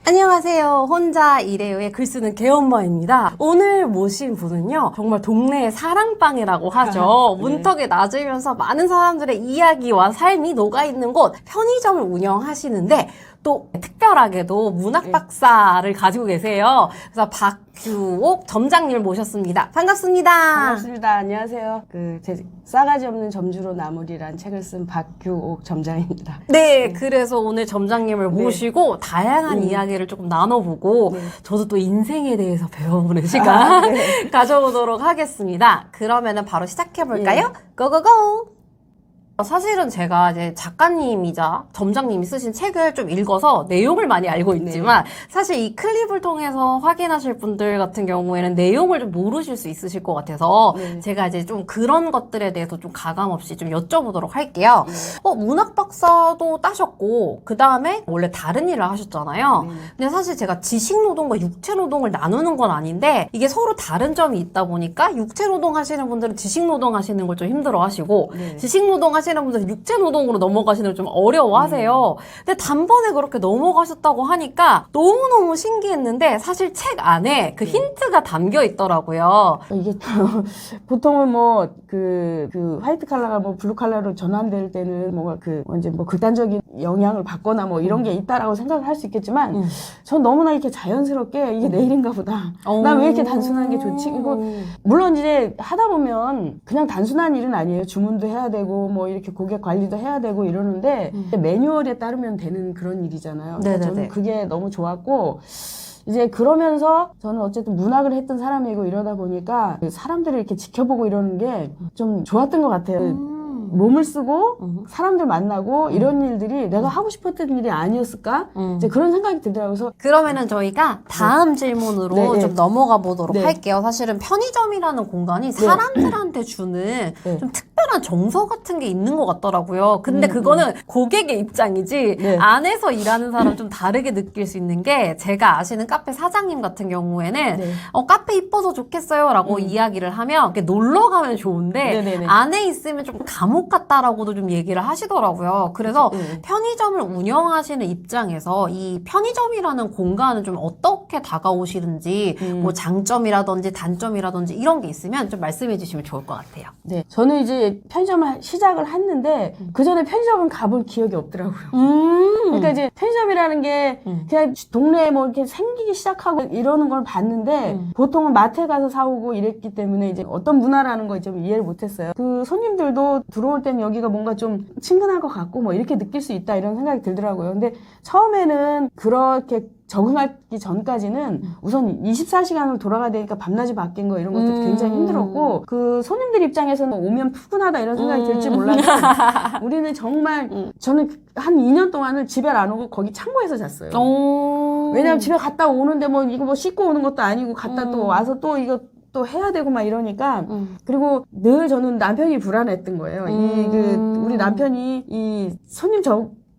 안녕하세요. 혼자 일해요의 글쓰는 개엄마입니다. 오늘 모신 분은요, 정말 동네의 사랑방이라고 하죠. 네. 문턱에 낮으면서 많은 사람들의 이야기와 삶이 녹아있는 곳, 편의점을 운영하시는데, 또 특별하게도 문학 박사를 가지고 계세요. 그래서 박규옥 점장님을 모셨습니다. 반갑습니다. 반갑습니다. 안녕하세요. 제 싸가지 없는 점주로 나물이란 책을 쓴 박규옥 점장입니다. 네, 그래서 오늘 점장님을 모시고 다양한 이야기를 조금 나눠보고 저도 또 인생에 대해서 배워보는 시간 가져보도록 하겠습니다. 그러면은 바로 시작해볼까요? 고고고! 사실은 제가 이제 작가님이자 점장님이 쓰신 책을 좀 읽어서 내용을 많이 알고 있지만 사실 이 클립을 통해서 확인하실 분들 같은 경우에는 내용을 좀 모르실 수 있으실 것 같아서 제가 이제 좀 그런 것들에 대해서 좀 가감없이 좀 여쭤보도록 할게요. 문학 박사도 따셨고 그 다음에 원래 다른 일을 하셨잖아요. 근데 사실 제가 지식노동과 육체노동을 나누는 건 아닌데 이게 서로 다른 점이 있다 보니까 육체노동 하시는 분들은 지식노동 하시는 걸 좀 힘들어 하시고 지식노동 하시는 분들은 육체노동으로 넘어가시는 걸 좀 어려워하세요. 근데 단번에 그렇게 넘어가셨다고 하니까 너무너무 신기했는데 사실 책 안에 그 힌트가 담겨 있더라고요. 이게 보통은 뭐 화이트 칼라가 뭐 블루 칼라로 전환될 때는 뭔가 이제 뭐 극단적인 영향을 받거나 뭐 이런 게 있다라고 생각을 할 수 있겠지만 전 너무나 이렇게 자연스럽게 이게 내 일인가 보다. 난 왜 이렇게 단순한 게 좋지? 이거 물론 이제 하다 보면 그냥 단순한 일은 아니에요. 주문도 해야 되고 뭐 이렇게 고객 관리도 해야 되고 이러는데 매뉴얼에 따르면 되는 그런 일이잖아요. 저는 그게 너무 좋았고 이제 그러면서 저는 어쨌든 문학을 했던 사람이고 이러다 보니까 사람들을 이렇게 지켜보고 이러는 게 좀 좋았던 것 같아요. 몸을 쓰고 사람들 만나고 이런 일들이 내가 하고 싶었던 일이 아니었을까? 이제 그런 생각이 들더라고요. 그래서 그러면은 저희가 다음 질문으로 좀 넘어가 보도록 할게요. 사실은 편의점이라는 공간이 사람들한테 주는 좀 특별한 정서 같은 게 있는 것 같더라고요. 근데 그거는 고객의 입장이지 안에서 일하는 사람 좀 다르게 느낄 수 있는 게 제가 아시는 카페 사장님 같은 경우에는 카페 이뻐서 좋겠어요 라고 이야기를 하면 놀러 가면 좋은데 안에 있으면 좀 감옥 같다라고도 좀 얘기를 하시더라고요. 그래서 편의점을 운영하시는 입장에서 이 편의점이라는 공간은 좀 어떻게 다가오시는지 뭐 장점이라든지 단점이라든지 이런 게 있으면 좀 말씀해 주시면 좋을 것 같아요. 네, 저는 이제 편의점을 시작을 했는데 그 전에 편의점은 가본 기억이 없더라고요. 그러니까 이제 편의점이라는 게 그냥 동네에 뭐 이렇게 생기기 시작하고 이러는 걸 봤는데 보통은 마트에 가서 사오고 이랬기 때문에 이제 어떤 문화라는 걸 좀 이해를 못했어요. 그 손님들도 들어올 땐 여기가 뭔가 좀 친근할 것 같고 뭐 이렇게 느낄 수 있다 이런 생각이 들더라고요. 근데 처음에는 그렇게 적응하기 전까지는 우선 24시간으로 돌아가야 되니까 밤낮이 바뀐 거 이런 것도 굉장히 힘들었고 그 손님들 입장에서는 오면 푸근하다 이런 생각이 들지 몰랐는데 우리는 정말 저는 한 2년 동안은 집에 안 오고 거기 창고에서 잤어요. 왜냐면 집에 갔다 오는데 뭐 이거 뭐 씻고 오는 것도 아니고 갔다 또 와서 또 이거 또 해야 되고 막 이러니까 그리고 늘 저는 남편이 불안했던 거예요. 우리 남편이 이 손님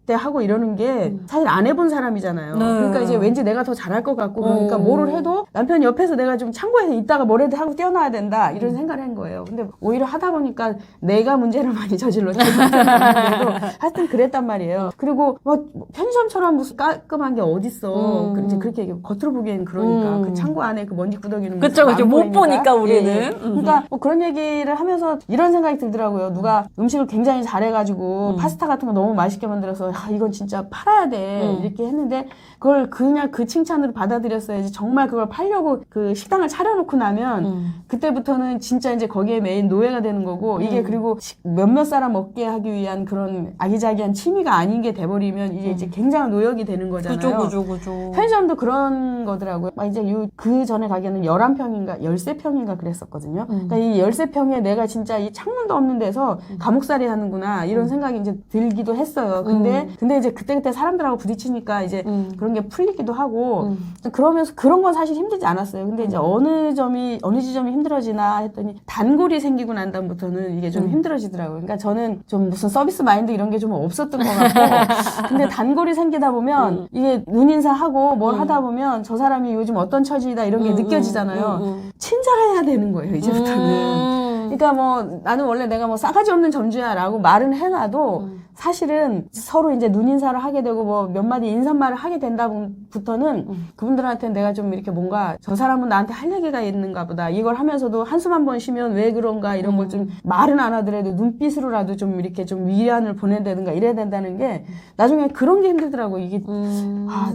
때 하고 이러는 게 사실 안 해본 사람이잖아요. 그러니까 이제 왠지 내가 더 잘할 것 같고 그러니까 뭐를 해도 남편 옆에서 내가 좀 창고에서 있다가 뭐라도 하고 뛰어나야 된다 이런 생각을 한 거예요. 근데 오히려 하다 보니까 내가 문제를 많이 저질렀죠. 하여튼 그랬단 말이에요. 그리고 뭐 편의점처럼 무슨 깔끔한 게 어딨어. 이제 그렇게 겉으로 보기에는 그러니까 그 창고 안에 그 먼지 구덩이는 그쵸 못 보니까 우리는 그러니까 뭐 그런 얘기를 하면서 이런 생각이 들더라고요. 누가 음식을 굉장히 잘해가지고 파스타 같은 거 너무 맛있게 만들어서 이건 진짜 팔아야 돼 이렇게 했는데 그걸 그냥 그 칭찬으로 받아들였어야지 정말 그걸 팔려고 그 식당을 차려놓고 나면 그때부터는 진짜 이제 거기에 메인 노예가 되는 거고 이게 그리고 몇몇 사람 먹게 하기 위한 그런 아기자기한 취미가 아닌 게 돼버리면 이게 이제 굉장한 노역이 되는 거잖아요. 그죠. 편의점도 그런 거더라고요. 이제 그 전에 가게는 11평인가 13평인가 그랬었거든요. 그러니까 이 13평에 내가 진짜 이 창문도 없는 데서 감옥살이 하는구나 이런 생각이 이제 들기도 했어요. 근데 이제 그때 사람들하고 부딪히니까 이제 그런 게 풀리기도 하고 그러면서 그런 건 사실 힘들지 않았어요. 근데 이제 어느 지점이 힘들어지나 했더니 단골이 생기고 난 다음부터는 이게 좀 힘들어지더라고요. 그러니까 저는 좀 무슨 서비스 마인드 이런 게 좀 없었던 것 같고 근데 단골이 생기다 보면 이게 눈인사하고 뭘 하다 보면 저 사람이 요즘 어떤 처지다 이런 게 느껴지잖아요. 친절해야 되는 거예요, 이제부터는. 그러니까 뭐 나는 원래 내가 뭐 싸가지 없는 점주야라고 말은 해놔도 사실은 서로 이제 눈인사를 하게 되고 뭐 몇 마디 인사말을 하게 된다부터는 그분들한테는 내가 좀 이렇게 뭔가 저 사람은 나한테 할 얘기가 있는가 보다. 이걸 하면서도 한숨 한 번 쉬면 왜 그런가 이런 걸 좀 말은 안 하더라도 눈빛으로라도 좀 이렇게 좀 위안을 보낸다든가 이래야 된다는 게 나중에 그런 게 힘들더라고. 이게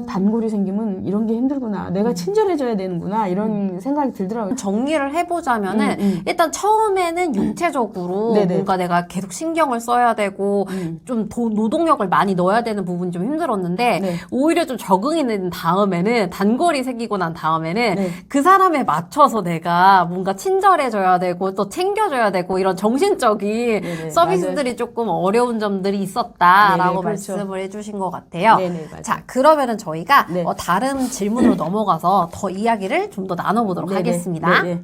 단골이 생기면 이런 게 힘들구나. 내가 친절해져야 되는구나. 이런 생각이 들더라고요. 정리를 해보자면은 일단 처음에는 육체적으로 네네. 뭔가 내가 계속 신경을 써야 되고 좀 노동력을 많이 넣어야 되는 부분이 좀 힘들었는데 네. 오히려 좀 적응이 된 다음에는 단골이 생기고 난 다음에는 네. 그 사람에 맞춰서 내가 뭔가 친절해져야 되고 또 챙겨줘야 되고 이런 정신적인 네네. 서비스들이 조금 어려운 점들이 있었다라고 네네, 그렇죠. 말씀을 해주신 것 같아요. 네네, 맞아요. 자, 그러면은 저희가 네. 다른 질문으로 넘어가서 더 이야기를 좀 더 나눠보도록 네네. 하겠습니다. 네네.